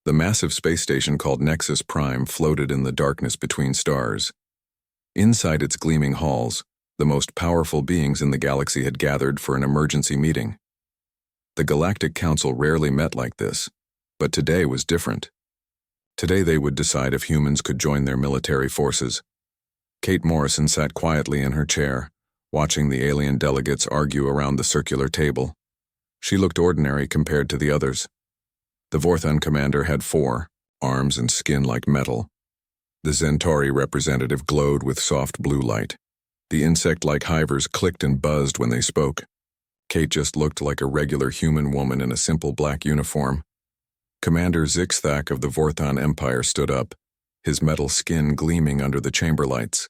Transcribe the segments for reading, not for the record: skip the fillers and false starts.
The massive space station called Nexus Prime floated in the darkness between stars. Inside its gleaming halls, the most powerful beings in the galaxy had gathered for an emergency meeting. The Galactic Council rarely met like this, but today was different. Today they would decide if humans could join their military forces. Kate Morrison sat quietly in her chair, watching the alien delegates argue around the circular table. She looked ordinary compared to the others. The Vorthon commander had 4 arms and skin like metal. The Centauri representative glowed with soft blue light. The insect-like hivers clicked and buzzed when they spoke. Kate just looked like a regular human woman in a simple black uniform. Commander Zixthak of the Vorthon Empire stood up, his metal skin gleaming under the chamber lights.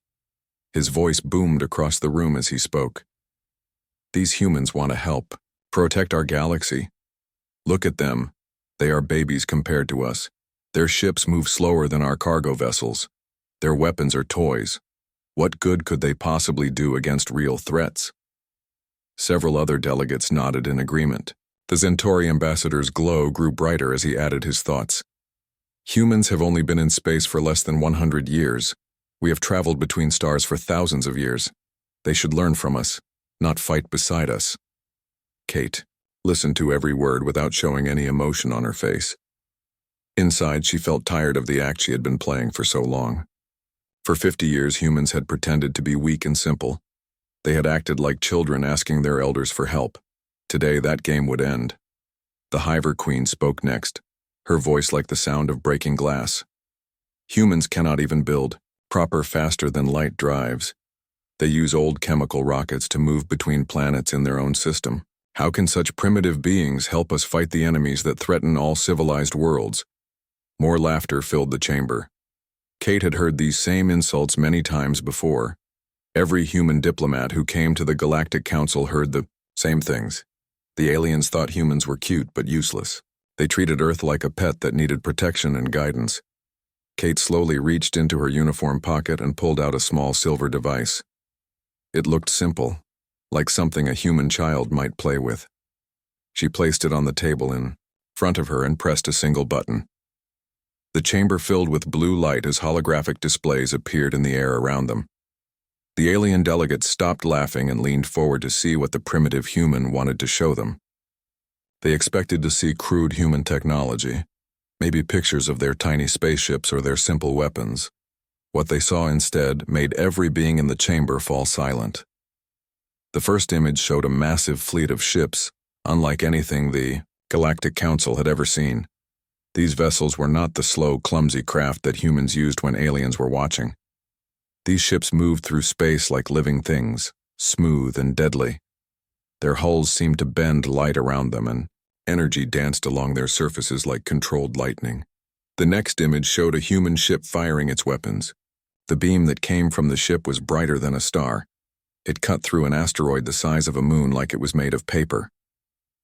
His voice boomed across the room as he spoke. "These humans want to help, protect our galaxy. Look at them. They are babies compared to us. Their ships move slower than our cargo vessels. Their weapons are toys. What good could they possibly do against real threats?" Several other delegates nodded in agreement. The Centauri ambassador's glow grew brighter as he added his thoughts. "Humans have only been in space for less than 100 years. We have traveled between stars for thousands of years. They should learn from us, not fight beside us." Kate listened to every word without showing any emotion on her face. Inside, she felt tired of the act she had been playing for so long. For 50 years, humans had pretended to be weak and simple. They had acted like children asking their elders for help. Today, that game would end. The Hiver Queen spoke next, her voice like the sound of breaking glass. "Humans cannot even build proper faster-than-light drives. They use old chemical rockets to move between planets in their own system. How can such primitive beings help us fight the enemies that threaten all civilized worlds?" More laughter filled the chamber. Kate had heard these same insults many times before. Every human diplomat who came to the Galactic Council heard the same things. The aliens thought humans were cute but useless. They treated Earth like a pet that needed protection and guidance. Kate slowly reached into her uniform pocket and pulled out a small silver device. It looked simple, like something a human child might play with. She placed it on the table in front of her and pressed a single button. The chamber filled with blue light as holographic displays appeared in the air around them. The alien delegates stopped laughing and leaned forward to see what the primitive human wanted to show them. They expected to see crude human technology, maybe pictures of their tiny spaceships or their simple weapons. What they saw instead made every being in the chamber fall silent. The first image showed a massive fleet of ships, unlike anything the Galactic Council had ever seen. These vessels were not the slow, clumsy craft that humans used when aliens were watching. These ships moved through space like living things, smooth and deadly. Their hulls seemed to bend light around them, and energy danced along their surfaces like controlled lightning. The next image showed a human ship firing its weapons. The beam that came from the ship was brighter than a star. It cut through an asteroid the size of a moon like it was made of paper.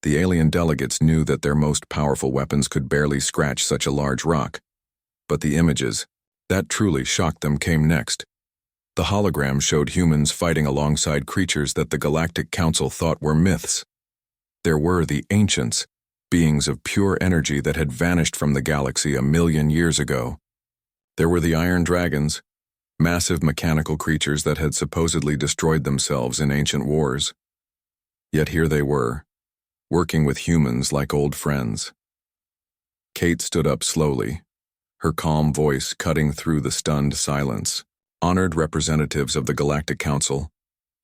The alien delegates knew that their most powerful weapons could barely scratch such a large rock. But the images that truly shocked them came next. The hologram showed humans fighting alongside creatures that the Galactic Council thought were myths. There were the ancients, beings of pure energy that had vanished from the galaxy 1,000,000 years ago. There were the Iron Dragons, massive mechanical creatures that had supposedly destroyed themselves in ancient wars. Yet here they were, working with humans like old friends. Kate stood up slowly, her calm voice cutting through the stunned silence. "Honored representatives of the Galactic Council,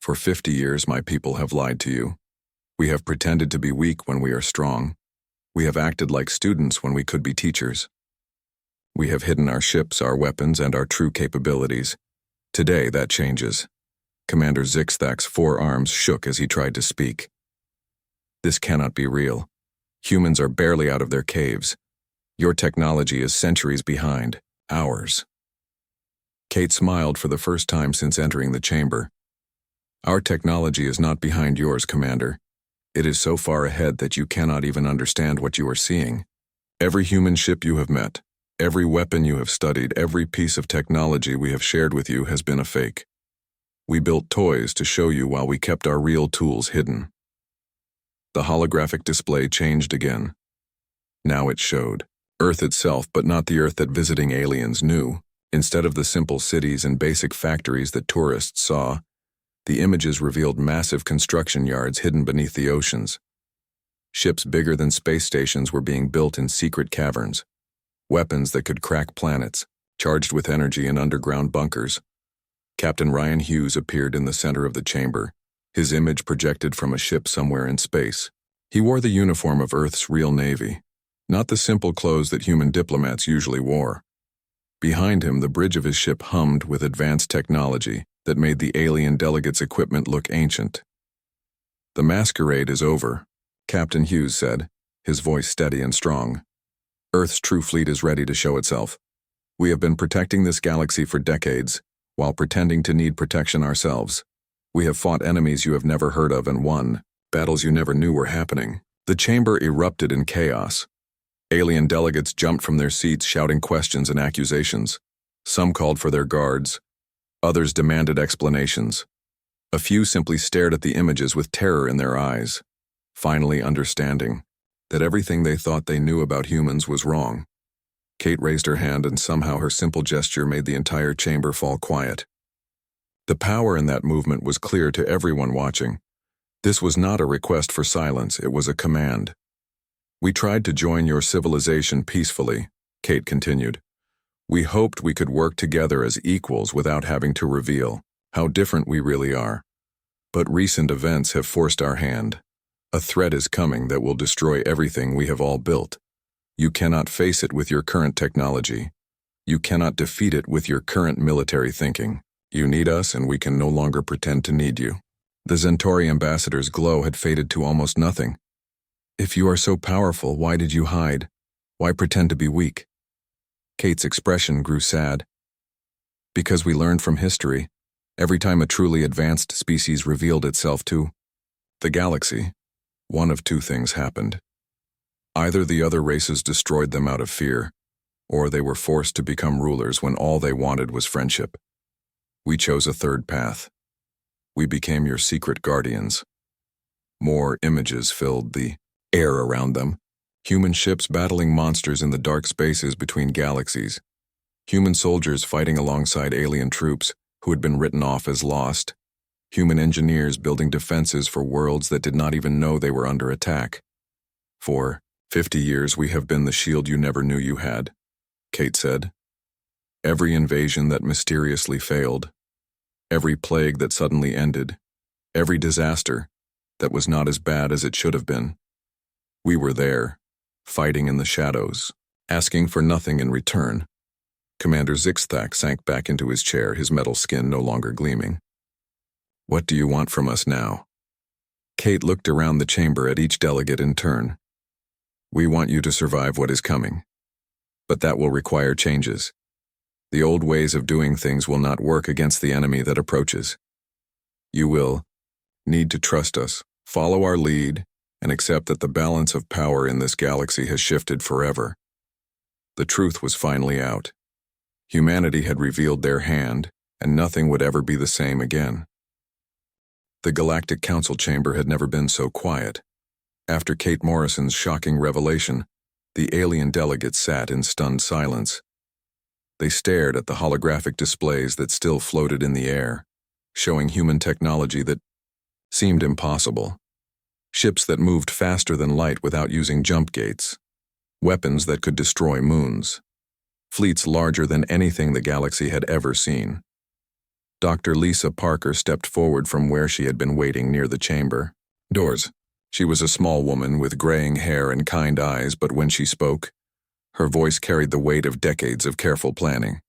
for 50 years my people have lied to you. We have pretended to be weak when we are strong. We have acted like students when we could be teachers. We have hidden our ships, our weapons, and our true capabilities. Today that changes." Commander Zixthak's 4 arms shook as he tried to speak. "This cannot be real. Humans are barely out of their caves. Your technology is centuries behind ours." Kate smiled for the first time since entering the chamber. "Our technology is not behind yours, Commander. It is so far ahead that you cannot even understand what you are seeing. Every human ship you have met, every weapon you have studied, every piece of technology we have shared with you has been a fake. We built toys to show you while we kept our real tools hidden." The holographic display changed again. Now it showed Earth itself, but not the Earth that visiting aliens knew. Instead of the simple cities and basic factories that tourists saw, the images revealed massive construction yards hidden beneath the oceans. Ships bigger than space stations were being built in secret caverns. Weapons that could crack planets, charged with energy in underground bunkers. Captain Ryan Hughes appeared in the center of the chamber, his image projected from a ship somewhere in space. He wore the uniform of Earth's real navy, not the simple clothes that human diplomats usually wore. Behind him, the bridge of his ship hummed with advanced technology that made the alien delegates' equipment look ancient. "The masquerade is over," Captain Hughes said, his voice steady and strong. "Earth's true fleet is ready to show itself. We have been protecting this galaxy for decades, while pretending to need protection ourselves. We have fought enemies you have never heard of and won, battles you never knew were happening." The chamber erupted in chaos. Alien delegates jumped from their seats shouting questions and accusations. Some called for their guards. Others demanded explanations. A few simply stared at the images with terror in their eyes, finally understanding that everything they thought they knew about humans was wrong. Kate raised her hand, and somehow her simple gesture made the entire chamber fall quiet. The power in that movement was clear to everyone watching. This was not a request for silence, it was a command. "We tried to join your civilization peacefully," Kate continued. "We hoped we could work together as equals without having to reveal how different we really are. But recent events have forced our hand. A threat is coming that will destroy everything we have all built. You cannot face it with your current technology. You cannot defeat it with your current military thinking. You need us, and we can no longer pretend to need you." The Centauri ambassador's glow had faded to almost nothing. "If you are so powerful, why did you hide? Why pretend to be weak?" Kate's expression grew sad. "Because we learned from history. Every time a truly advanced species revealed itself to the galaxy, one of two things happened. Either the other races destroyed them out of fear, or they were forced to become rulers when all they wanted was friendship. We chose a third path. We became your secret guardians." More images filled the air around them. Human ships battling monsters in the dark spaces between galaxies. Human soldiers fighting alongside alien troops who had been written off as lost. Human engineers building defenses for worlds that did not even know they were under attack. "For 50 years we have been the shield you never knew you had," Kate said. "Every invasion that mysteriously failed. Every plague that suddenly ended. Every disaster that was not as bad as it should have been. We were there, fighting in the shadows, asking for nothing in return." Commander Zixthak sank back into his chair, his metal skin no longer gleaming. "What do you want from us now?" Kate looked around the chamber at each delegate in turn. "We want you to survive what is coming. But that will require changes. The old ways of doing things will not work against the enemy that approaches. You will need to trust us, follow our lead, and accept that the balance of power in this galaxy has shifted forever." The truth was finally out. Humanity had revealed their hand, and nothing would ever be the same again. The Galactic Council chamber had never been so quiet. After Kate Morrison's shocking revelation, the alien delegates sat in stunned silence. They stared at the holographic displays that still floated in the air, showing human technology that seemed impossible. Ships that moved faster than light without using jump gates. Weapons that could destroy moons. Fleets larger than anything the galaxy had ever seen. Dr. Lisa Parker stepped forward from where she had been waiting near the chamber doors. She was a small woman with graying hair and kind eyes, but when she spoke, her voice carried the weight of decades of careful planning.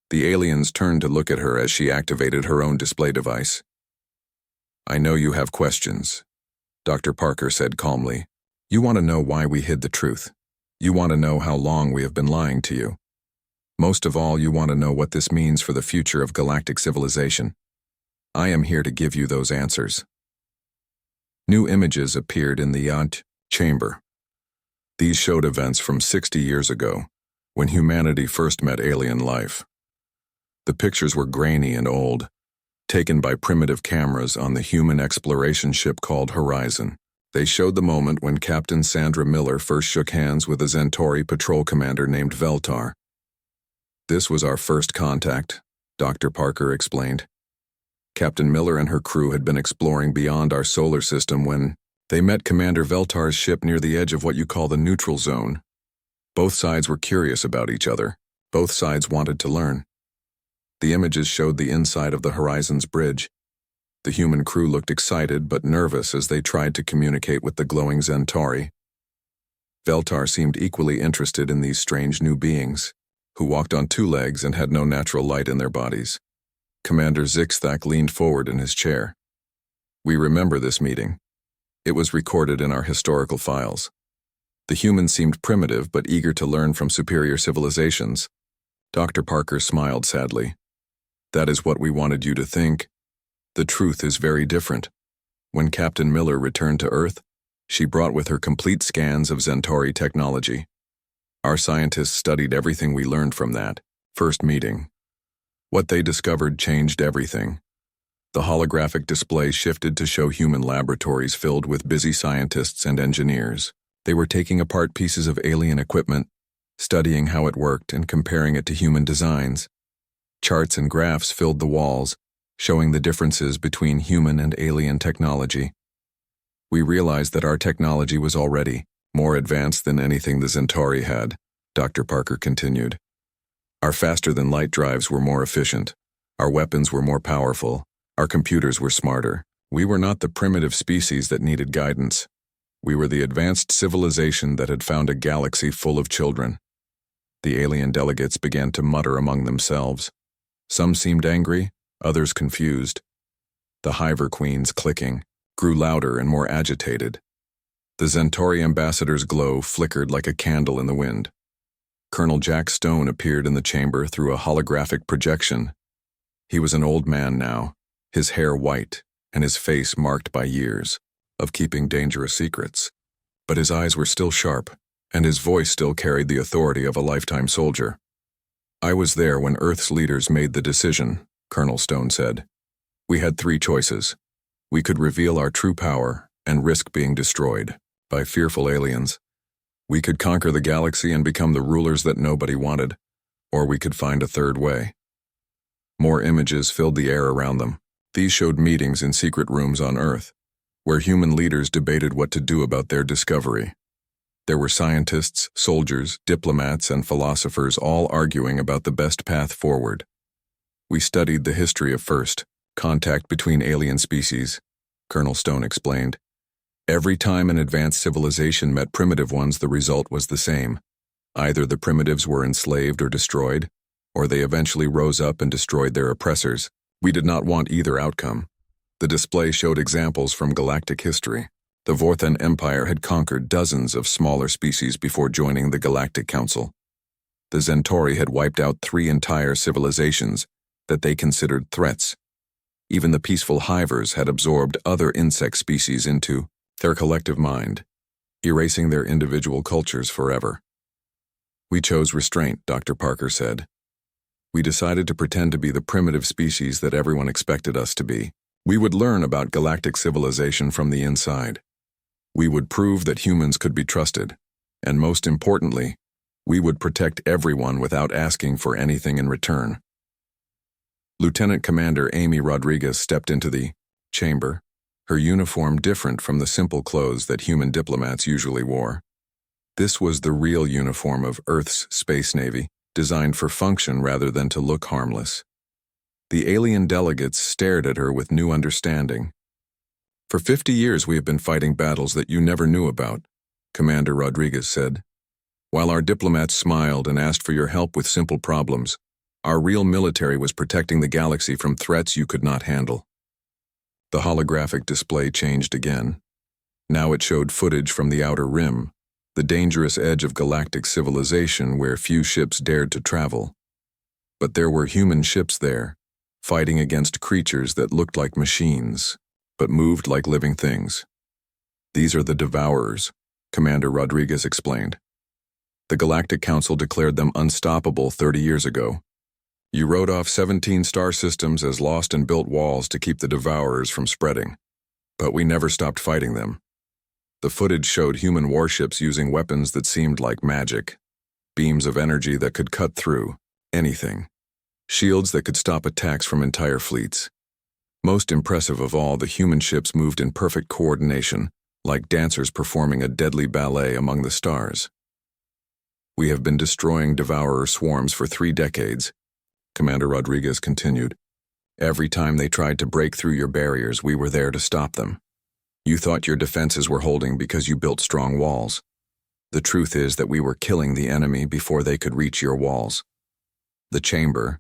The aliens turned to look at her as she activated her own display device. "I know you have questions," Dr. Parker said calmly. "You want to know why we hid the truth. You want to know how long we have been lying to you. Most of all, you want to know what this means for the future of galactic civilization. I am here to give you those answers." New images appeared in the chamber. These showed events from 60 years ago, when humanity first met alien life. The pictures were grainy and old, taken by primitive cameras on the human exploration ship called Horizon. They showed the moment when Captain Sandra Miller first shook hands with a Centauri patrol commander named Veltar. "This was our first contact," Dr. Parker explained. Captain Miller and her crew had been exploring beyond our solar system when they met Commander Veltar's ship near the edge of what you call the neutral zone. Both sides were curious about each other. Both sides wanted to learn. The images showed the inside of the Horizons Bridge. The human crew looked excited but nervous as they tried to communicate with the glowing Centauri. Veltar seemed equally interested in these strange new beings, who walked on two legs and had no natural light in their bodies. Commander Zixthak leaned forward in his chair. "We remember this meeting. It was recorded in our historical files. The humans seemed primitive but eager to learn from superior civilizations." Dr. Parker smiled sadly. "That is what we wanted you to think. The truth is very different. When Captain Miller returned to Earth, she brought with her complete scans of Centauri technology. Our scientists studied everything we learned from that first meeting. What they discovered changed everything. The holographic display shifted to show human laboratories filled with busy scientists and engineers. They were taking apart pieces of alien equipment, studying how it worked and comparing it to human designs. Charts and graphs filled the walls, showing the differences between human and alien technology. We realized that our technology was already more advanced than anything the Centauri had," Dr. Parker continued. "Our faster-than-light drives were more efficient. Our weapons were more powerful. Our computers were smarter. We were not the primitive species that needed guidance. We were the advanced civilization that had found a galaxy full of children." The alien delegates began to mutter among themselves. Some seemed angry, others confused. The Hiver Queen's clicking grew louder and more agitated. The Centauri ambassador's glow flickered like a candle in the wind. Colonel Jack Stone appeared in the chamber through a holographic projection. He was an old man now, his hair white and his face marked by years of keeping dangerous secrets. But his eyes were still sharp, and his voice still carried the authority of a lifetime soldier. "I was there when Earth's leaders made the decision," Colonel Stone said. "We had three choices. We could reveal our true power and risk being destroyed by fearful aliens. We could conquer the galaxy and become the rulers that nobody wanted, or we could find a third way." More images filled the air around them. These showed meetings in secret rooms on Earth, where human leaders debated what to do about their discovery. There were scientists, soldiers, diplomats, and philosophers all arguing about the best path forward. "We studied the history of first contact between alien species," Colonel Stone explained. "Every time an advanced civilization met primitive ones, the result was the same. Either the primitives were enslaved or destroyed, or they eventually rose up and destroyed their oppressors. We did not want either outcome." The display showed examples from galactic history. The Vorthan Empire had conquered dozens of smaller species before joining the Galactic Council. The Centauri had wiped out 3 entire civilizations that they considered threats. Even the peaceful Hivers had absorbed other insect species into their collective mind, erasing their individual cultures forever. "We chose restraint," Dr. Parker said. "We decided to pretend to be the primitive species that everyone expected us to be. We would learn about galactic civilization from the inside. We would prove that humans could be trusted, and most importantly, we would protect everyone without asking for anything in return." Lieutenant Commander Amy Rodriguez stepped into the chamber, her uniform different from the simple clothes that human diplomats usually wore. This was the real uniform of Earth's Space Navy, designed for function rather than to look harmless. The alien delegates stared at her with new understanding. "For 50 years we have been fighting battles that you never knew about," Commander Rodriguez said. "While our diplomats smiled and asked for your help with simple problems, our real military was protecting the galaxy from threats you could not handle." The holographic display changed again. Now it showed footage from the Outer Rim, the dangerous edge of galactic civilization where few ships dared to travel. But there were human ships there, fighting against creatures that looked like machines, but moved like living things. "These are the Devourers," Commander Rodriguez explained. "The Galactic Council declared them unstoppable 30 years ago. You wrote off 17 star systems as lost and built walls to keep the Devourers from spreading. But we never stopped fighting them. The footage showed human warships using weapons that seemed like magic, beams of energy that could cut through anything, shields that could stop attacks from entire fleets. Most impressive of all, the human ships moved in perfect coordination, like dancers performing a deadly ballet among the stars. "We have been destroying devourer swarms for 3 decades," Commander Rodriguez continued. "Every time they tried to break through your barriers, we were there to stop them. You thought your defenses were holding because you built strong walls. The truth is that we were killing the enemy before they could reach your walls." The chamber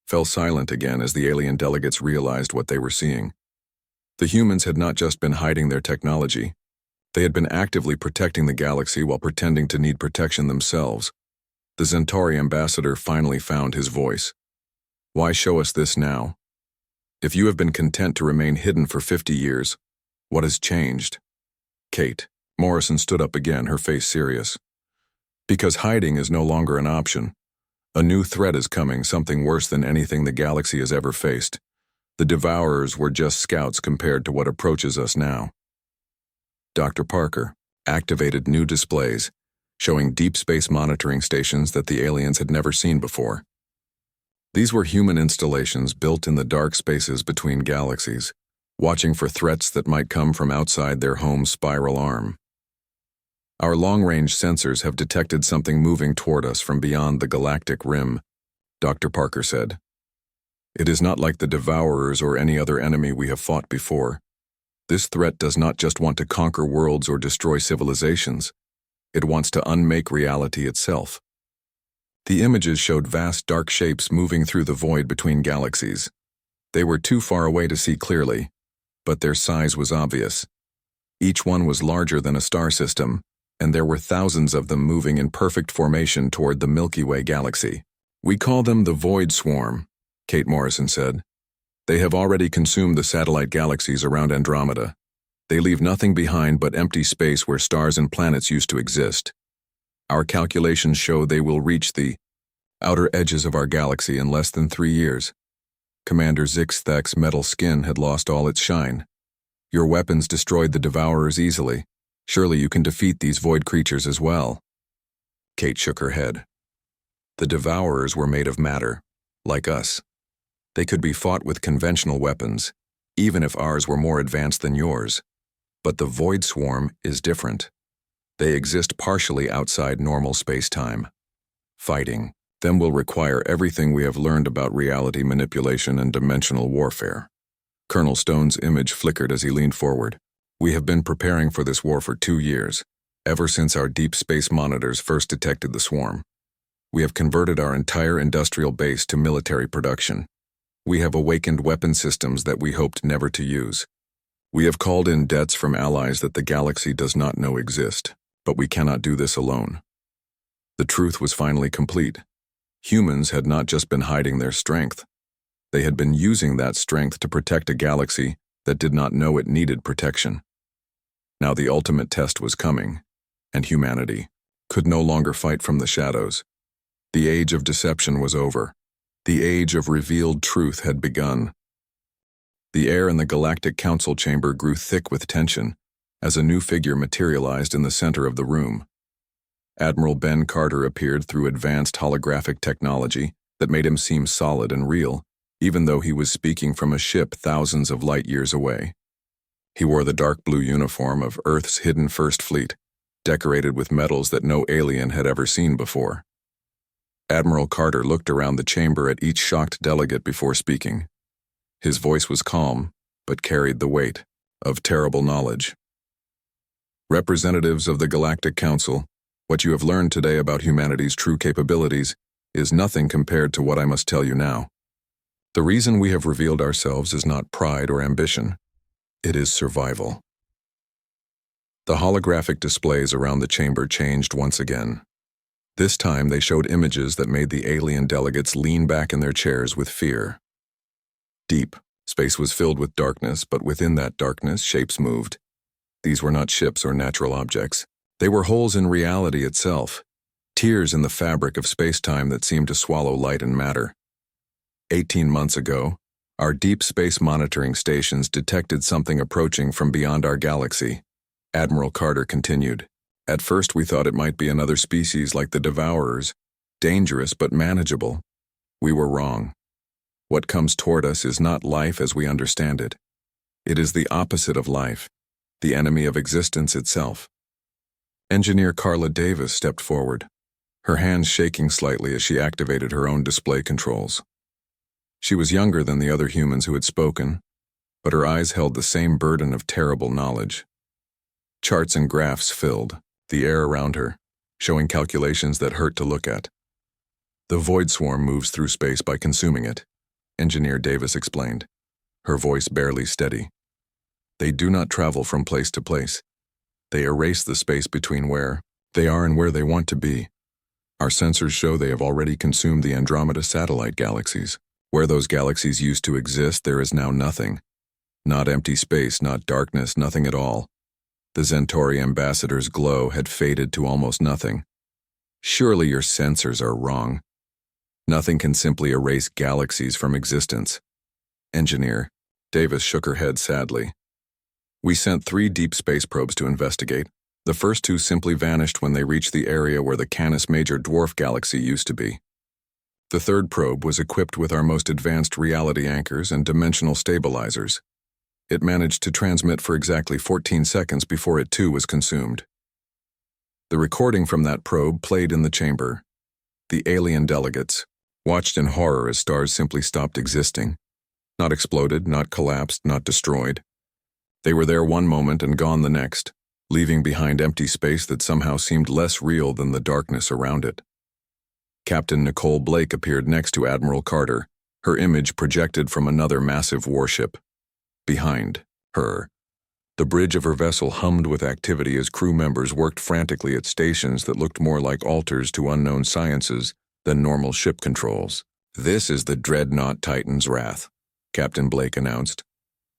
fell silent again as the alien delegates realized what they were seeing. The humans had not just been hiding their technology. They had been actively protecting the galaxy while pretending to need protection themselves. The Centauri ambassador finally found his voice. "Why show us this now? If you have been content to remain hidden for 50 years, what has changed?" Kate Morrison stood up again, her face serious. "Because hiding is no longer an option. A new threat is coming, something worse than anything the galaxy has ever faced. The Devourers were just scouts compared to what approaches us now." Dr. Parker activated new displays, showing deep space monitoring stations that the aliens had never seen before. These were human installations built in the dark spaces between galaxies, watching for threats that might come from outside their home spiral arm. "Our long-range sensors have detected something moving toward us from beyond the galactic rim," Dr. Parker said. "It is not like the Devourers or any other enemy we have fought before. This threat does not just want to conquer worlds or destroy civilizations. It wants to unmake reality itself." The images showed vast dark shapes moving through the void between galaxies. They were too far away to see clearly, but their size was obvious. Each one was larger than a star system, and there were thousands of them moving in perfect formation toward the Milky Way galaxy. "We call them the Void Swarm," Kate Morrison said. "They have already consumed the satellite galaxies around Andromeda. They leave nothing behind but empty space where stars and planets used to exist. Our calculations show they will reach the outer edges of our galaxy in less than 3 years. Commander Zixthak's metal skin had lost all its shine. Your weapons destroyed the Devourers easily. Surely you can defeat these void creatures as well." Kate shook her head. "The Devourers were made of matter, like us. They could be fought with conventional weapons, even if ours were more advanced than yours. But the Void Swarm is different. They exist partially outside normal space-time. Fighting them will require everything we have learned about reality manipulation and dimensional warfare." Colonel Stone's image flickered as he leaned forward. "We have been preparing for this war for 2 years, ever since our deep space monitors first detected the swarm. We have converted our entire industrial base to military production. We have awakened weapon systems that we hoped never to use. We have called in debts from allies that the galaxy does not know exist, but we cannot do this alone." The truth was finally complete. Humans had not just been hiding their strength. They had been using that strength to protect a galaxy that did not know it needed protection. Now the ultimate test was coming, and humanity could no longer fight from the shadows. The age of deception was over. The age of revealed truth had begun. The air in the Galactic Council chamber grew thick with tension as a new figure materialized in the center of the room. Admiral Ben Carter appeared through advanced holographic technology that made him seem solid and real, even though he was speaking from a ship thousands of light years away. He wore the dark blue uniform of Earth's hidden First Fleet, decorated with metals that no alien had ever seen before. Admiral Carter looked around the chamber at each shocked delegate before speaking. His voice was calm, but carried the weight of terrible knowledge. "Representatives of the Galactic Council, what you have learned today about humanity's true capabilities is nothing compared to what I must tell you now. The reason we have revealed ourselves is not pride or ambition. It is survival." The holographic displays around the chamber changed once again. This time they showed images that made the alien delegates lean back in their chairs with fear. Deep space was filled with darkness, but within that darkness shapes moved. These were not ships or natural objects. They were holes in reality itself, tears in the fabric of space-time that seemed to swallow light and matter. 18 months ago, our deep space monitoring stations detected something approaching from beyond our galaxy. Admiral Carter continued. At first we thought it might be another species like the Devourers, dangerous but manageable. We were wrong. What comes toward us is not life as we understand it. It is the opposite of life, the enemy of existence itself. Engineer Carla Davis stepped forward, her hands shaking slightly as she activated her own display controls. She was younger than the other humans who had spoken, but her eyes held the same burden of terrible knowledge. Charts and graphs filled the air around her, showing calculations that hurt to look at. The void swarm moves through space by consuming it, Engineer Davis explained, her voice barely steady. They do not travel from place to place. They erase the space between where they are and where they want to be. Our sensors show they have already consumed the Andromeda satellite galaxies. Where those galaxies used to exist, there is now nothing. Not empty space, not darkness, nothing at all. The Centauri ambassador's glow had faded to almost nothing. Surely your sensors are wrong. Nothing can simply erase galaxies from existence. Engineer Davis shook her head sadly. We sent 3 deep space probes to investigate. The first 2 simply vanished when they reached the area where the Canis Major dwarf galaxy used to be. The 3rd probe was equipped with our most advanced reality anchors and dimensional stabilizers. It managed to transmit for exactly 14 seconds before it too was consumed. The recording from that probe played in the chamber. The alien delegates watched in horror as stars simply stopped existing. Not exploded, not collapsed, not destroyed. They were there one moment and gone the next, leaving behind empty space that somehow seemed less real than the darkness around it. Captain Nicole Blake appeared next to Admiral Carter, her image projected from another massive warship. Behind her, the bridge of her vessel hummed with activity as crew members worked frantically at stations that looked more like altars to unknown sciences than normal ship controls. This is the Dreadnought Titan's Wrath, Captain Blake announced.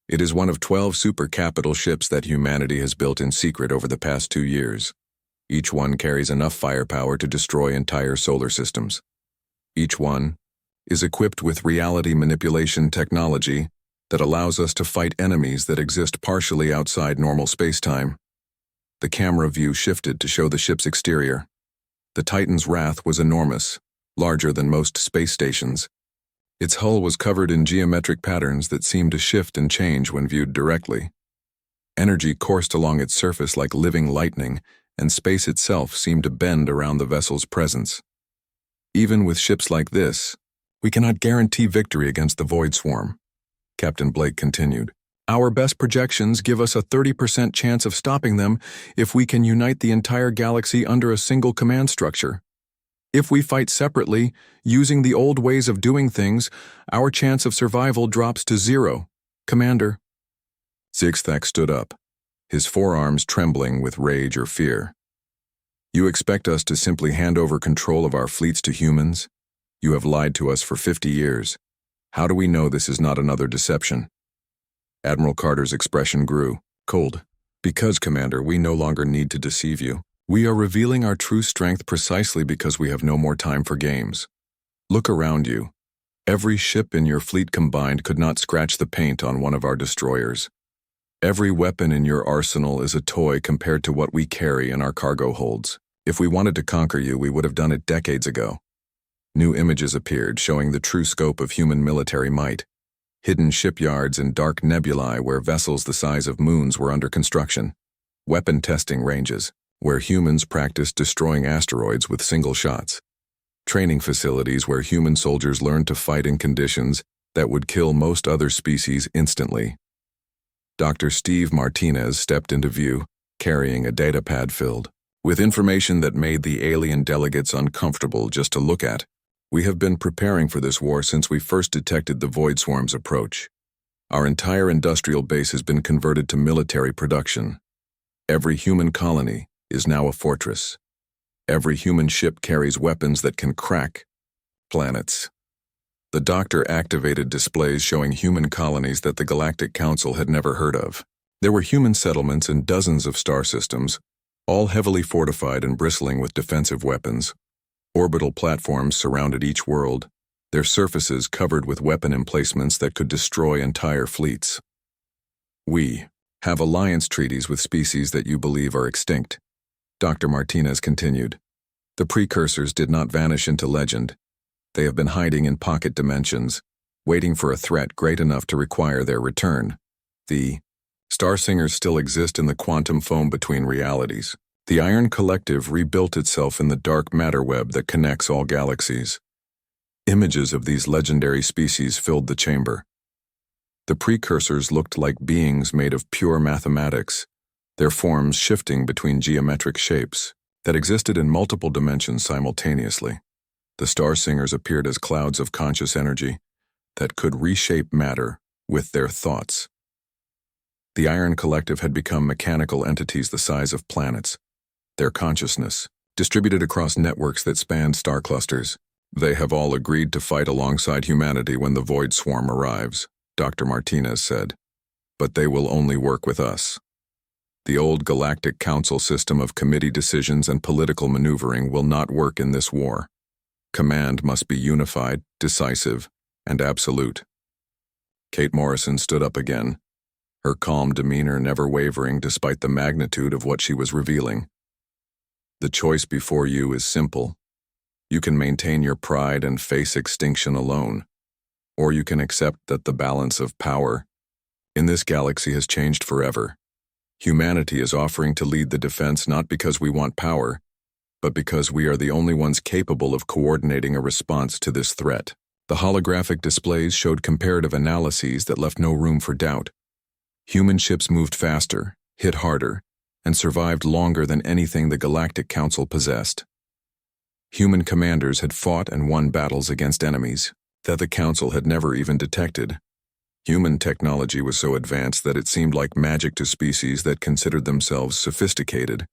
It is one of 12 super capital ships that humanity has built in secret over the past 2 years. Each one carries enough firepower to destroy entire solar systems. Each one is equipped with reality manipulation technology that allows us to fight enemies that exist partially outside normal spacetime. The camera view shifted to show the ship's exterior. The Titan's Wrath was enormous, larger than most space stations. Its hull was covered in geometric patterns that seemed to shift and change when viewed directly. Energy coursed along its surface like living lightning, and space itself seemed to bend around the vessel's presence. Even with ships like this, we cannot guarantee victory against the Void Swarm, Captain Blake continued. Our best projections give us a 30% chance of stopping them if we can unite the entire galaxy under a single command structure. If we fight separately, using the old ways of doing things, our chance of survival drops to 0, Commander. Zigzag stood up, his forearms trembling with rage or fear. You expect us to simply hand over control of our fleets to humans? You have lied to us for 50 years. How do we know this is not another deception? Admiral Carter's expression grew, cold. Because, Commander, we no longer need to deceive you. We are revealing our true strength precisely because we have no more time for games. Look around you. Every ship in your fleet combined could not scratch the paint on one of our destroyers. Every weapon in your arsenal is a toy compared to what we carry in our cargo holds. If we wanted to conquer you, we would have done it decades ago. New images appeared showing the true scope of human military might. Hidden shipyards and dark nebulae where vessels the size of moons were under construction. Weapon testing ranges, where humans practiced destroying asteroids with single shots. Training facilities where human soldiers learned to fight in conditions that would kill most other species instantly. Dr. Steve Martinez stepped into view, carrying a datapad filled with information that made the alien delegates uncomfortable just to look at. We have been preparing for this war since we first detected the Void Swarm's approach. Our entire industrial base has been converted to military production. Every human colony is now a fortress. Every human ship carries weapons that can crack planets. The doctor activated displays showing human colonies that the Galactic Council had never heard of. There were human settlements in dozens of star systems, all heavily fortified and bristling with defensive weapons. Orbital platforms surrounded each world, their surfaces covered with weapon emplacements that could destroy entire fleets. We Have alliance treaties with species that you believe are extinct. Dr. Martinez continued. The precursors did not vanish into legend. They have been hiding in pocket dimensions, waiting for a threat great enough to require their return. The Star Singers still exist in the quantum foam between realities. The Iron Collective rebuilt itself in the dark matter web that connects all galaxies. Images of these legendary species filled the chamber. The precursors looked like beings made of pure mathematics, their forms shifting between geometric shapes that existed in multiple dimensions simultaneously. The Star Singers appeared as clouds of conscious energy that could reshape matter with their thoughts. The Iron Collective had become mechanical entities the size of planets, their consciousness distributed across networks that spanned star clusters. They have all agreed to fight alongside humanity when the Void Swarm arrives, Dr. Martinez said. But they will only work with us. The old Galactic Council system of committee decisions and political maneuvering will not work in this war. Command must be unified, decisive, and absolute. Kate Morrison stood up again, her calm demeanor never wavering despite the magnitude of what she was revealing. The choice before you is simple. You can maintain your pride and face extinction alone, or you can accept that the balance of power in this galaxy has changed forever. Humanity is offering to lead the defense not because we want power, but because we are the only ones capable of coordinating a response to this threat. The holographic displays showed comparative analyses that left no room for doubt. Human ships moved faster, hit harder, and survived longer than anything the Galactic Council possessed. Human commanders had fought and won battles against enemies that the Council had never even detected. Human technology was so advanced that it seemed like magic to species that considered themselves sophisticated.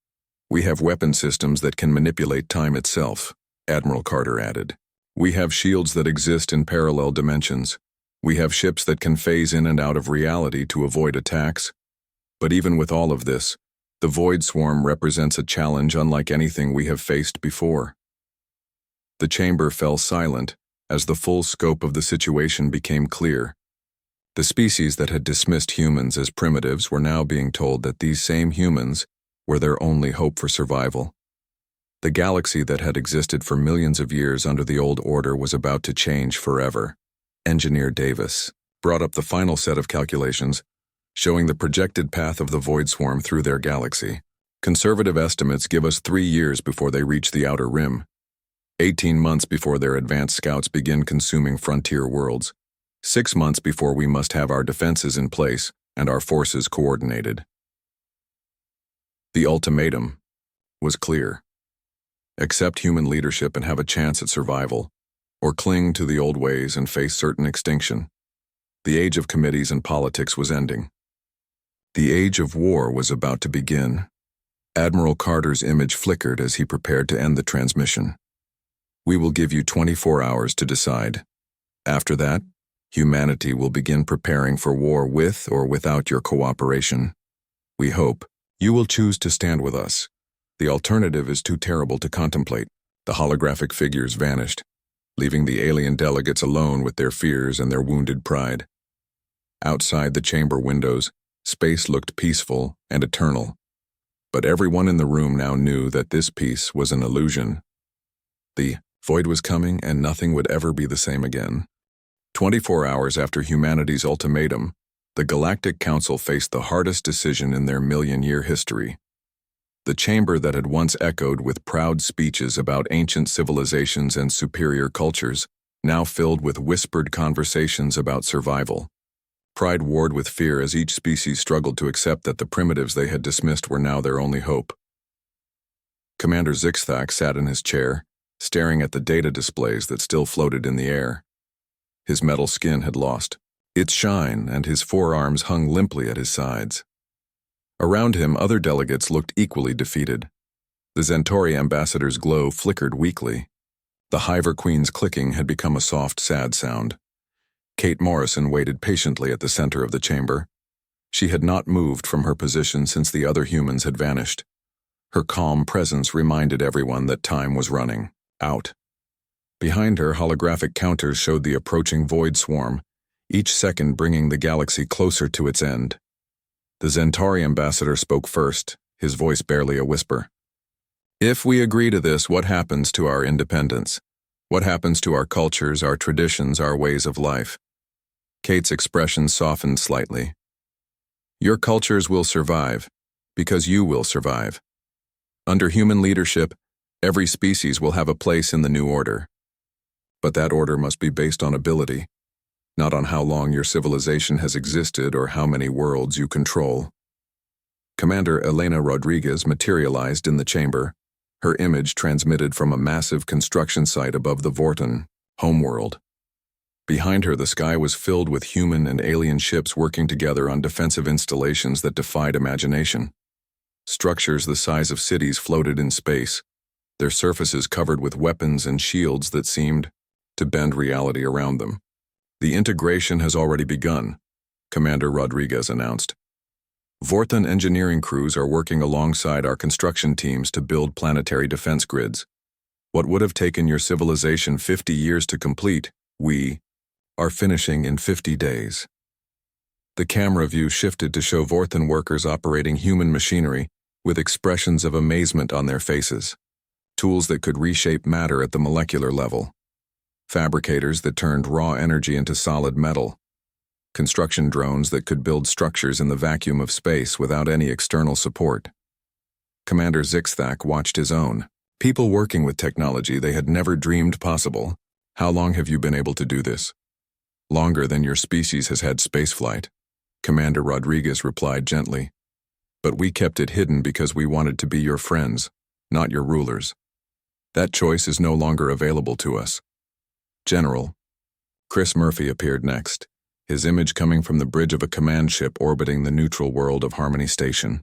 We have weapon systems that can manipulate time itself, Admiral Carter added. We have shields that exist in parallel dimensions. We have ships that can phase in and out of reality to avoid attacks. But even with all of this, the Void Swarm represents a challenge unlike anything we have faced before. The chamber fell silent as the full scope of the situation became clear. The species that had dismissed humans as primitives were now being told that these same humans were their only hope for survival. The galaxy that had existed for millions of years under the old order was about to change forever. Engineer Davis brought up the final set of calculations, showing the projected path of the Void Swarm through their galaxy. Conservative estimates give us 3 years before they reach the outer rim, 18 months before their advanced scouts begin consuming frontier worlds, 6 months before we must have our defenses in place and our forces coordinated. The ultimatum was clear. Accept human leadership and have a chance at survival, or cling to the old ways and face certain extinction. The age of committees and politics was ending. The age of war was about to begin. Admiral Carter's image flickered as he prepared to end the transmission. We will give you 24 hours to decide. After that, humanity will begin preparing for war with or without your cooperation. We hope you will choose to stand with us. The alternative is too terrible to contemplate. The holographic figures vanished, leaving the alien delegates alone with their fears and their wounded pride. Outside the chamber windows, space looked peaceful and eternal. But everyone in the room now knew that this peace was an illusion. The void was coming and nothing would ever be the same again. 24 hours after humanity's ultimatum, the Galactic Council faced the hardest decision in their million-year history. The chamber that had once echoed with proud speeches about ancient civilizations and superior cultures, now filled with whispered conversations about survival. Pride warred with fear as each species struggled to accept that the primitives they had dismissed were now their only hope. Commander Zixthak sat in his chair, staring at the data displays that still floated in the air. His metal skin had lost its shine, and his forearms hung limply at his sides. Around him, other delegates looked equally defeated. The Centauri ambassador's glow flickered weakly. The Hiver Queen's clicking had become a soft, sad sound. Kate Morrison waited patiently at the center of the chamber. She had not moved from her position since the other humans had vanished. Her calm presence reminded everyone that time was running out. Behind her, holographic counters showed the approaching Void Swarm, each second bringing the galaxy closer to its end. The Centauri ambassador spoke first, his voice barely a whisper. If we agree to this, what happens to our independence? What happens to our cultures, our traditions, our ways of life? Kate's expression softened slightly. Your cultures will survive, because you will survive. Under human leadership, every species will have a place in the new order. But that order must be based on ability, not on how long your civilization has existed or how many worlds you control. Commander Elena Rodriguez materialized in the chamber, her image transmitted from a massive construction site above the Vorton homeworld. Behind her, the sky was filled with human and alien ships working together on defensive installations that defied imagination. Structures the size of cities floated in space, their surfaces covered with weapons and shields that seemed to bend reality around them. The integration has already begun, Commander Rodriguez announced. Vorton engineering crews are working alongside our construction teams to build planetary defense grids. What would have taken your civilization 50 years to complete, we are finishing in 50 days. The camera view shifted to show Vorton workers operating human machinery with expressions of amazement on their faces. Tools that could reshape matter at the molecular level. Fabricators that turned raw energy into solid metal. Construction drones that could build structures in the vacuum of space without any external support. Commander Zixthak watched his own. People working with technology they had never dreamed possible. How long have you been able to do this? Longer than your species has had spaceflight, Commander Rodriguez replied gently. But we kept it hidden because we wanted to be your friends, not your rulers. That choice is no longer available to us. General. Chris Murphy appeared next, his image coming from the bridge of a command ship orbiting the neutral world of Harmony Station.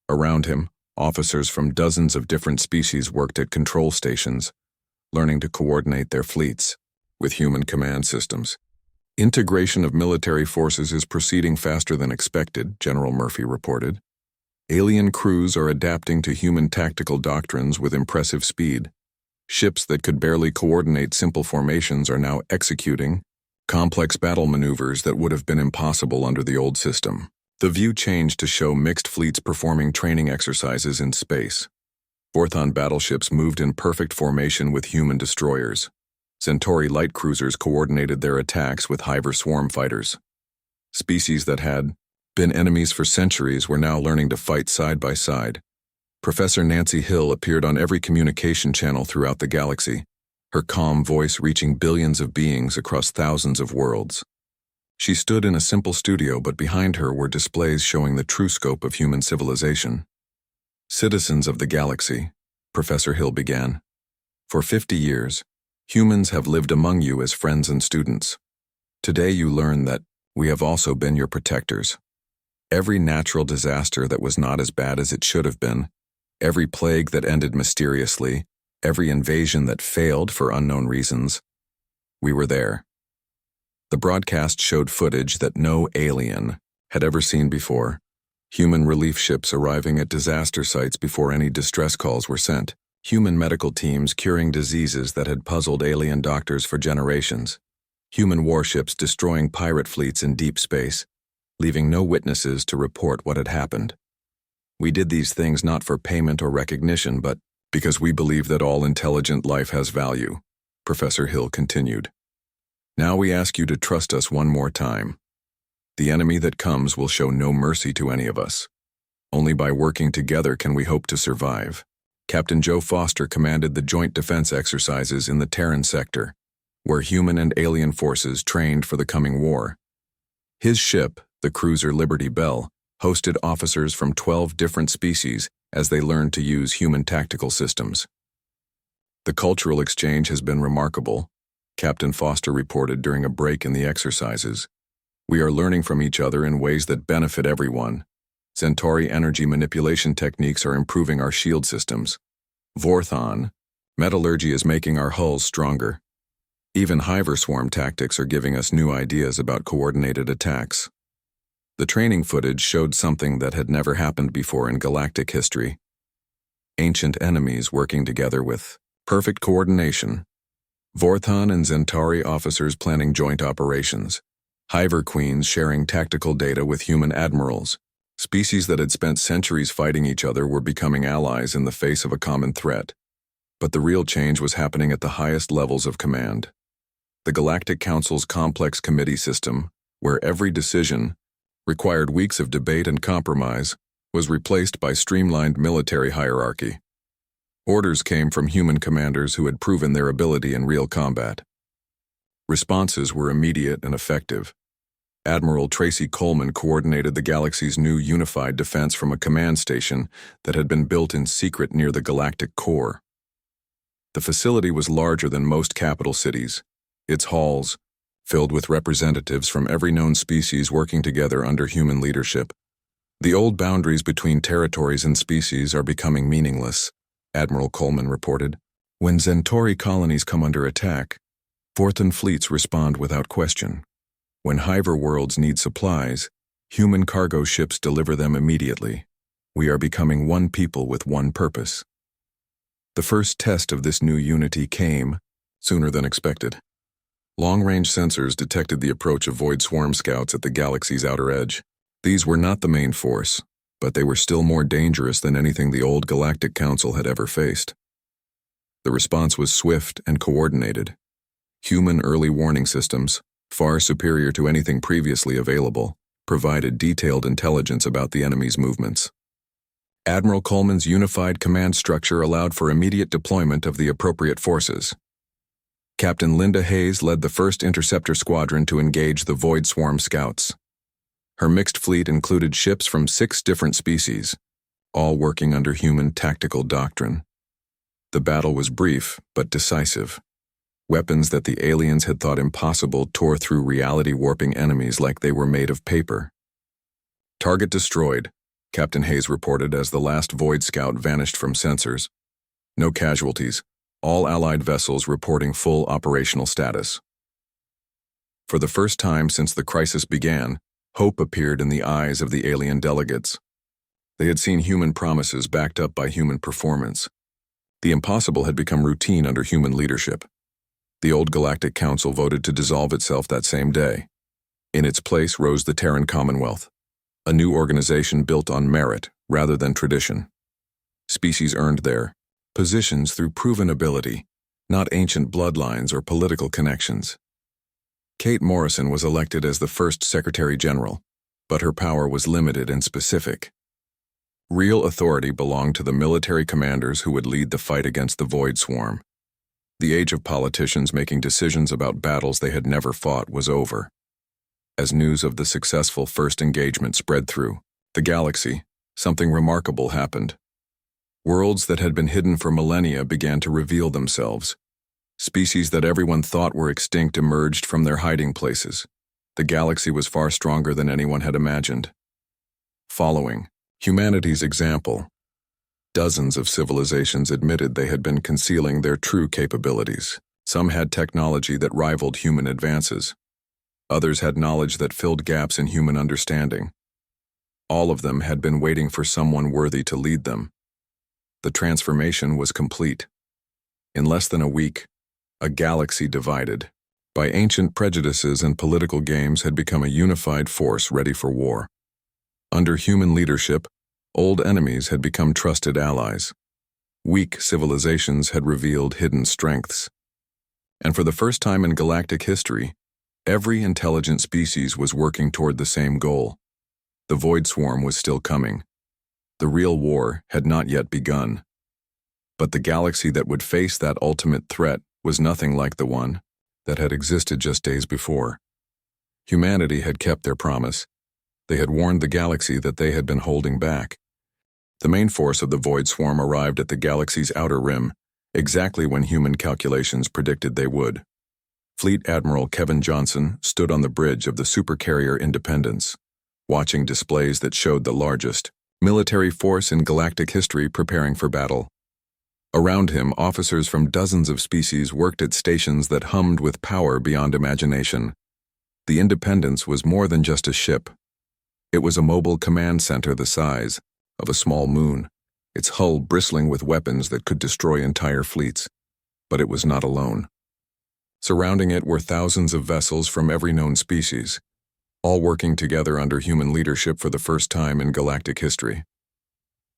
Around him, officers from dozens of different species worked at control stations, learning to coordinate their fleets with human command systems. Integration of military forces is proceeding faster than expected, General Murphy reported. Alien crews are adapting to human tactical doctrines with impressive speed. Ships that could barely coordinate simple formations are now executing complex battle maneuvers that would have been impossible under the old system. The view changed to show mixed fleets performing training exercises in space. Vorthon battleships moved in perfect formation with human destroyers. Centauri light cruisers coordinated their attacks with Hiver swarm fighters. Species that had been enemies for centuries were now learning to fight side by side. Professor Nancy Hill appeared on every communication channel throughout the galaxy, her calm voice reaching billions of beings across thousands of worlds. She stood in a simple studio, but behind her were displays showing the true scope of human civilization. Citizens of the galaxy, Professor Hill began. For 50 years, humans have lived among you as friends and students. Today you learn that we have also been your protectors. Every natural disaster that was not as bad as it should have been, every plague that ended mysteriously, every invasion that failed for unknown reasons, we were there. The broadcast showed footage that no alien had ever seen before. Human relief ships arriving at disaster sites before any distress calls were sent. Human medical teams curing diseases that had puzzled alien doctors for generations. Human warships destroying pirate fleets in deep space, leaving no witnesses to report what had happened. We did these things not for payment or recognition, but because we believe that all intelligent life has value, Professor Hill continued. Now we ask you to trust us one more time. The enemy that comes will show no mercy to any of us. Only by working together can we hope to survive. Captain Joe Foster commanded the joint defense exercises in the Terran sector, where human and alien forces trained for the coming war. His ship, the cruiser Liberty Bell, hosted officers from 12 different species as they learned to use human tactical systems. The cultural exchange has been remarkable, Captain Foster reported during a break in the exercises. We are learning from each other in ways that benefit everyone. Centauri energy manipulation techniques are improving our shield systems. Vorthon, metallurgy is making our hulls stronger. Even Hiver swarm tactics are giving us new ideas about coordinated attacks. The training footage showed something that had never happened before in galactic history. Ancient enemies working together with perfect coordination. Vorthon and Centauri officers planning joint operations. Hiver queens sharing tactical data with human admirals. Species that had spent centuries fighting each other were becoming allies in the face of a common threat. But the real change was happening at the highest levels of command. The Galactic Council's complex committee system, where every decision required weeks of debate and compromise, was replaced by streamlined military hierarchy. Orders came from human commanders who had proven their ability in real combat. Responses were immediate and effective. Admiral Tracy Coleman coordinated the galaxy's new unified defense from a command station that had been built in secret near the galactic core. The facility was larger than most capital cities, its halls filled with representatives from every known species working together under human leadership. The old boundaries between territories and species are becoming meaningless, Admiral Coleman reported. When Centauri colonies come under attack, Forthan fleets respond without question. When Hyver worlds need supplies, human cargo ships deliver them immediately. We are becoming one people with one purpose. The first test of this new unity came sooner than expected. Long-range sensors detected the approach of void swarm scouts at the galaxy's outer edge. These were not the main force, but they were still more dangerous than anything the old Galactic Council had ever faced. The response was swift and coordinated. Human early warning systems, far superior to anything previously available, provided detailed intelligence about the enemy's movements. Admiral Coleman's unified command structure allowed for immediate deployment of the appropriate forces. Captain Linda Hayes led the 1st Interceptor Squadron to engage the Void Swarm Scouts. Her mixed fleet included ships from 6 different species, all working under human tactical doctrine. The battle was brief but decisive. Weapons that the aliens had thought impossible tore through reality-warping enemies like they were made of paper. Target destroyed, Captain Hayes reported as the last Void Scout vanished from sensors. No casualties, all Allied vessels reporting full operational status. For the first time since the crisis began, hope appeared in the eyes of the alien delegates. They had seen human promises backed up by human performance. The impossible had become routine under human leadership. The old Galactic Council voted to dissolve itself that same day. In its place rose the Terran Commonwealth, a new organization built on merit rather than tradition. Species earned their positions through proven ability, not ancient bloodlines or political connections. Kate Morrison was elected as the first Secretary General, but her power was limited and specific. Real authority belonged to the military commanders who would lead the fight against the Void Swarm. The age of politicians making decisions about battles they had never fought was over. As news of the successful first engagement spread through the galaxy, something remarkable happened. Worlds that had been hidden for millennia began to reveal themselves. Species that everyone thought were extinct emerged from their hiding places. The galaxy was far stronger than anyone had imagined. Following humanity's example, dozens of civilizations admitted they had been concealing their true capabilities. Some had technology that rivaled human advances. Others had knowledge that filled gaps in human understanding. All of them had been waiting for someone worthy to lead them. The transformation was complete. In less than a week, a galaxy divided by ancient prejudices and political games had become a unified force ready for war. Under human leadership, old enemies had become trusted allies. Weak civilizations had revealed hidden strengths. And for the first time in galactic history, every intelligent species was working toward the same goal. The Void Swarm was still coming. The real war had not yet begun. But the galaxy that would face that ultimate threat was nothing like the one that had existed just days before. Humanity had kept their promise. They had warned the galaxy that they had been holding back. The main force of the Void Swarm arrived at the galaxy's outer rim, exactly when human calculations predicted they would. Fleet Admiral Kevin Johnson stood on the bridge of the supercarrier Independence, watching displays that showed the largest military force in galactic history preparing for battle. Around him, officers from dozens of species worked at stations that hummed with power beyond imagination. The Independence was more than just a ship. It was a mobile command center the size of a small moon, its hull bristling with weapons that could destroy entire fleets. But it was not alone. Surrounding it were thousands of vessels from every known species. all working together under human leadership for the first time in galactic history.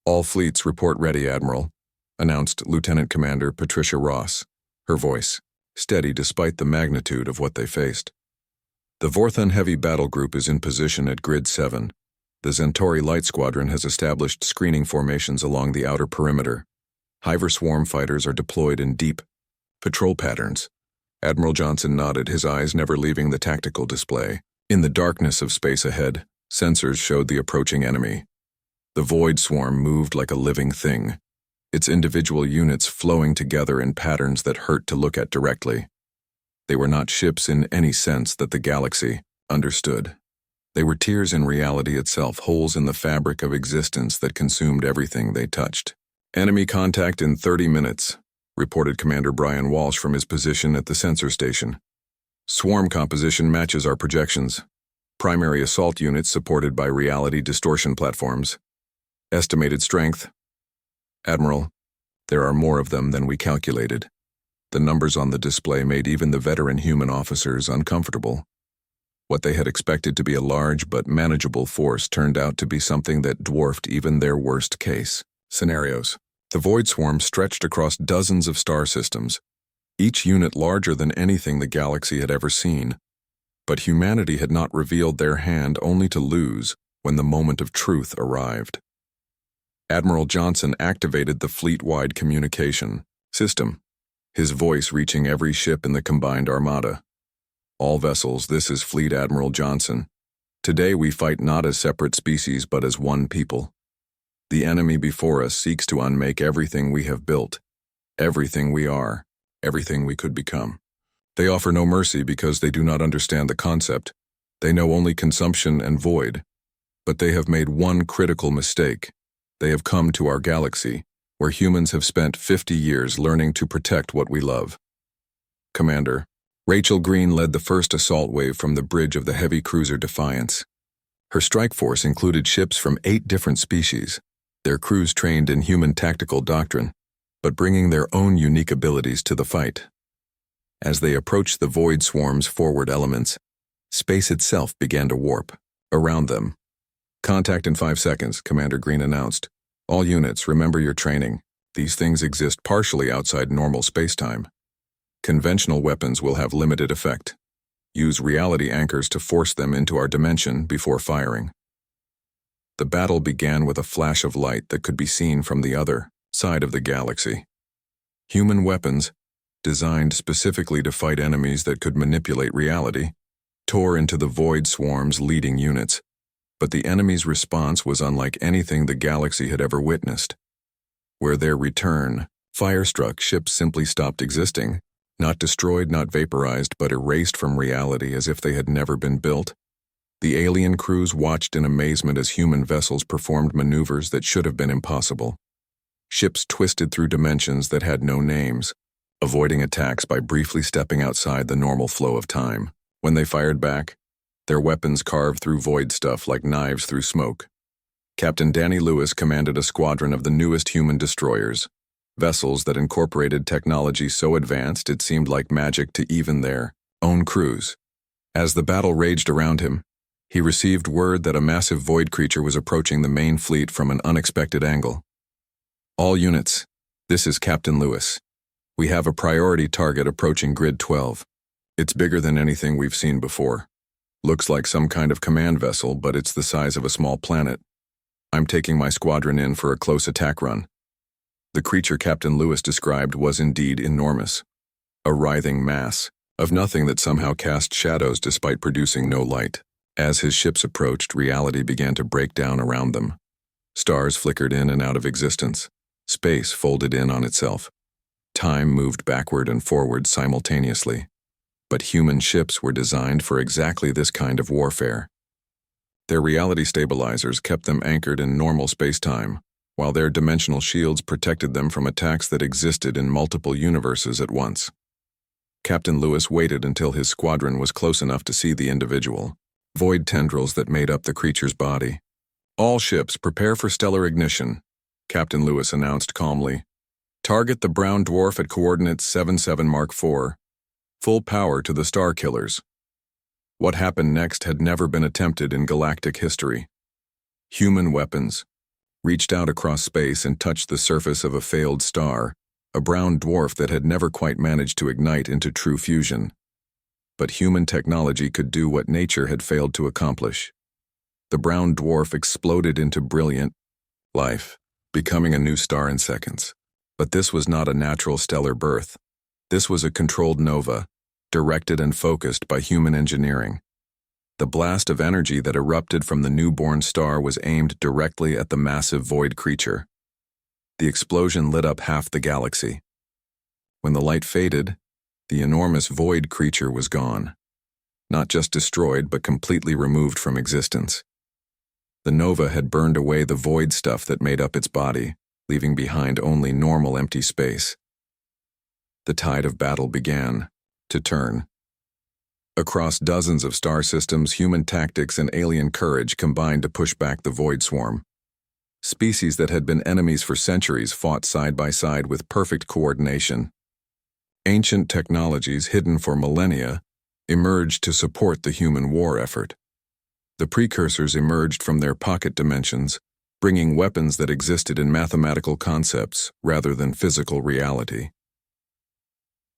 "All fleets report ready, Admiral," announced Lieutenant Commander Patricia Ross, her voice steady despite the magnitude of what they faced. "The Vorthon Heavy Battle Group is in position at Grid 7. The Centauri Light Squadron has established screening formations along the outer perimeter. Hiver Swarm fighters are deployed in deep patrol patterns." Admiral Johnson nodded, his eyes never leaving the tactical display. In the darkness of space ahead, sensors showed the approaching enemy. The Void Swarm moved like a living thing, its individual units flowing together in patterns that hurt to look at directly. They were not ships in any sense that the galaxy understood. They were tears in reality itself, holes in the fabric of existence that consumed everything they touched. "Enemy contact in 30 minutes, reported Commander Brian Walsh from his position at the sensor station. "Swarm composition matches our projections. Primary assault units supported by reality distortion platforms. Estimated strength. Admiral, there are more of them than we calculated." The numbers on the display made even the veteran human officers uncomfortable. What they had expected to be a large but manageable force turned out to be something that dwarfed even their worst-case scenarios. The Void Swarm stretched across dozens of star systems, each unit larger than anything the galaxy had ever seen. But humanity had not revealed their hand, only to lose when the moment of truth arrived. Admiral Johnson activated the fleet-wide communication system, his voice reaching every ship in the combined armada. "All vessels, this is Fleet Admiral Johnson. Today we fight not as separate species but as one people. The enemy before us seeks to unmake everything we have built, everything we are, everything we could become. They offer no mercy because they do not understand the concept. They know only consumption and void. But they have made one critical mistake. They have come to our galaxy, where humans have spent 50 years learning to protect what we love." Commander Rachel Green led the first assault wave from the bridge of the heavy cruiser Defiance. Her strike force included ships from 8 different species, their crews trained in human tactical doctrine, but bringing their own unique abilities to the fight. As they approached the Void Swarm's forward elements, space itself began to warp around them. "Contact in 5 seconds, Commander Green announced. "All units, remember your training. These things exist partially outside normal spacetime. Conventional weapons will have limited effect. Use reality anchors to force them into our dimension before firing." The battle began with a flash of light that could be seen from the other side of the galaxy. Human weapons, designed specifically to fight enemies that could manipulate reality, tore into the Void Swarm's leading units. But the enemy's response was unlike anything the galaxy had ever witnessed. Where their return, fire-struck ships simply stopped existing, not destroyed, not vaporized, but erased from reality as if they had never been built. The alien crews watched in amazement as human vessels performed maneuvers that should have been impossible. Ships twisted through dimensions that had no names, avoiding attacks by briefly stepping outside the normal flow of time. When they fired back, their weapons carved through void stuff like knives through smoke. Captain Danny Lewis commanded a squadron of the newest human destroyers, vessels that incorporated technology so advanced it seemed like magic to even their own crews. As the battle raged around him, he received word that a massive void creature was approaching the main fleet from an unexpected angle. "All units, this is Captain Lewis. We have a priority target approaching Grid 12. It's bigger than anything we've seen before. Looks like some kind of command vessel, but it's the size of a small planet. I'm taking my squadron in for a close attack run." The creature Captain Lewis described was indeed enormous. A writhing mass of nothing that somehow cast shadows despite producing no light. As his ships approached, reality began to break down around them. Stars flickered in and out of existence. Space folded in on itself. Time moved backward and forward simultaneously. But human ships were designed for exactly this kind of warfare. Their reality stabilizers kept them anchored in normal space-time, while their dimensional shields protected them from attacks that existed in multiple universes at once. Captain Lewis waited until his squadron was close enough to see the individual void tendrils that made up the creature's body. "All ships, prepare for stellar ignition," Captain Lewis announced calmly. "Target the brown dwarf at coordinates 77 Mark IV. Full power to the star killers." What happened next had never been attempted in galactic history. Human weapons reached out across space and touched the surface of a failed star, a brown dwarf that had never quite managed to ignite into true fusion. But human technology could do what nature had failed to accomplish. The brown dwarf exploded into brilliant life, becoming a new star in seconds. But this was not a natural stellar birth. This was a controlled nova, directed and focused by human engineering. The blast of energy that erupted from the newborn star was aimed directly at the massive void creature. The explosion lit up half the galaxy. When the light faded, the enormous void creature was gone. Not just destroyed, but completely removed from existence. The nova had burned away the void stuff that made up its body, leaving behind only normal empty space. The tide of battle began to turn. Across dozens of star systems, human tactics and alien courage combined to push back the void swarm. Species that had been enemies for centuries fought side by side with perfect coordination. Ancient technologies hidden for millennia emerged to support the human war effort. The precursors emerged from their pocket dimensions, bringing weapons that existed in mathematical concepts rather than physical reality.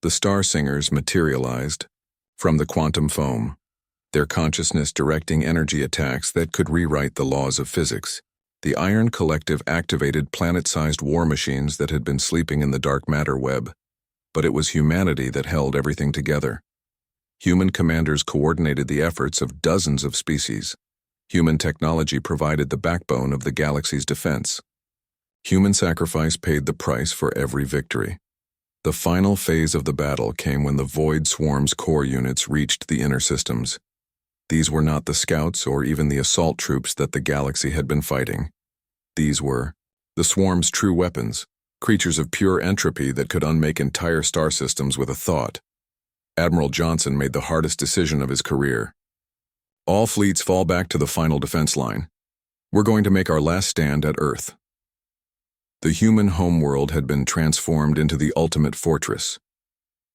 The Star Singers materialized from the quantum foam, their consciousness directing energy attacks that could rewrite the laws of physics. The Iron Collective activated planet-sized war machines that had been sleeping in the dark matter web, but it was humanity that held everything together. Human commanders coordinated the efforts of dozens of species. Human technology provided the backbone of the galaxy's defense. Human sacrifice paid the price for every victory. The final phase of the battle came when the Void Swarm's core units reached the inner systems. These were not the scouts or even the assault troops that the galaxy had been fighting. These were the Swarm's true weapons, creatures of pure entropy that could unmake entire star systems with a thought. Admiral Johnson made the hardest decision of his career. All fleets fall back to the final defense line. We're going to make our last stand at Earth. The human homeworld had been transformed into the ultimate fortress.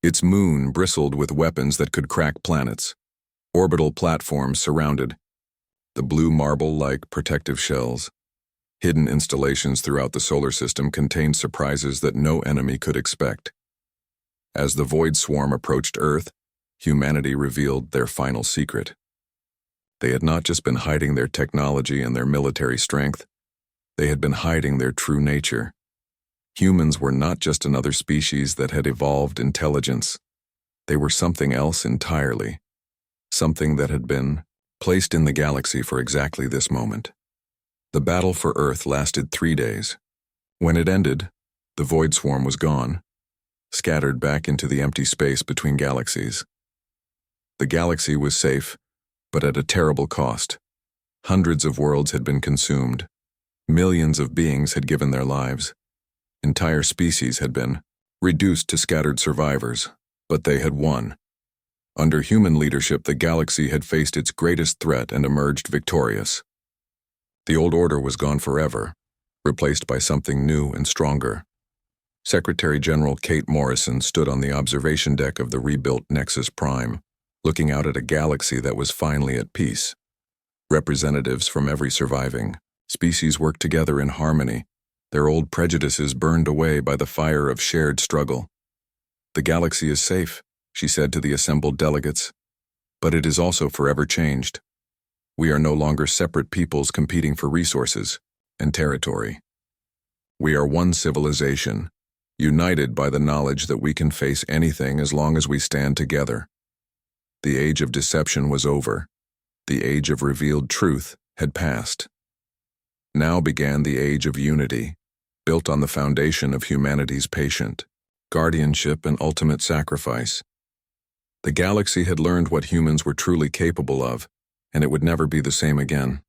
Its moon bristled with weapons that could crack planets. Orbital platforms surrounded the blue marble-like protective shells. Hidden installations throughout the solar system contained surprises that no enemy could expect. As the Void Swarm approached Earth, humanity revealed their final secret. They had not just been hiding their technology and their military strength. They had been hiding their true nature. Humans were not just another species that had evolved intelligence. They were something else entirely. Something that had been placed in the galaxy for exactly this moment. The battle for Earth lasted 3 days. When it ended, the Void Swarm was gone, scattered back into the empty space between galaxies. The galaxy was safe, but at a terrible cost. Hundreds of worlds had been consumed. Millions of beings had given their lives. Entire species had been reduced to scattered survivors, but they had won. Under human leadership, the galaxy had faced its greatest threat and emerged victorious. The old order was gone forever, replaced by something new and stronger. Secretary General Kate Morrison stood on the observation deck of the rebuilt Nexus Prime, looking out at a galaxy that was finally at peace. Representatives from every surviving species worked together in harmony, their old prejudices burned away by the fire of shared struggle. "The galaxy is safe," she said to the assembled delegates, "but it is also forever changed. We are no longer separate peoples competing for resources and territory. We are one civilization, united by the knowledge that we can face anything as long as we stand together." The age of deception was over. The age of revealed truth had passed. Now began the age of unity, built on the foundation of humanity's patient guardianship and ultimate sacrifice. The galaxy had learned what humans were truly capable of, and it would never be the same again.